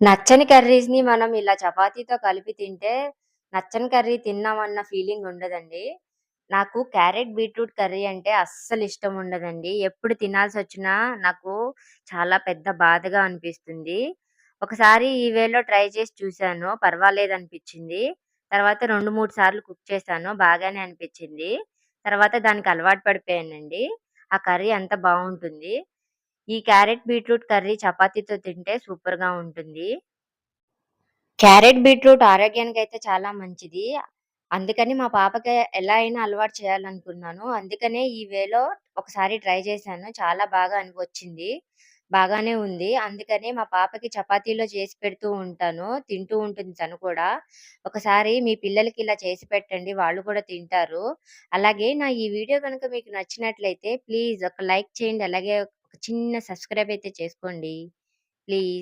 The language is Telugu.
నచ్చని కర్రీస్‌ని మనం ఇలా చపాతీతో కలిపి తింటే, నచ్చని కర్రీ తిన్నామన్న ఫీలింగ్ ఉండదండి. నాకు క్యారెట్ బీట్రూట్ కర్రీ అంటే అస్సలిష్టం ఉండదండి. ఎప్పుడు తినాల్సొచ్చినా నాకు చాలా పెద్ద బాధగా అనిపిస్తుంది. ఒకసారి ఈ వేలో ట్రై చేసి చూసాను. పర్వాలేదనిపిచ్చింది. తర్వాత 2, 3 సార్లు కుక్ చేశాను. బాగానే అనిపిచ్చింది. తర్వాత దానికి అలవాటు పడిపోయానండి. ఆ కర్రీ అంత బావుంటుంది. ఈ క్యారెట్ బీట్రూట్ కర్రీ చపాతీతో తింటే సూపర్‌గా ఉంటుంది. క్యారెట్, బీట్రూట్ ఆరోగ్యానికైతే చాలా మంచిది. అందుకని మా పాపకి ఎలా అయినా అలవాటు చేయాలనుకున్నాను. అందుకనే ఈ వేలో ఒకసారి ట్రై చేశాను. చాలా బాగా వచ్చింది. బాగానే ఉంది. అందుకని మా పాపకి చపాతీలో చేసి పెడుతూ ఉంటాను. తింటూ ఉంటుంది తను కూడా. ఒకసారి మీ పిల్లలకి ఇలా చేసి పెట్టండి. వాళ్ళు కూడా తింటారు. అలాగే నా ఈ వీడియో గనుక మీకు నచ్చినట్లయితే ప్లీజ్ ఒక లైక్ చేయండి. అలాగే ఒక చిన్న సబ్స్క్రైబ్ అయితే చేసుకోండి. ప్లీజ్.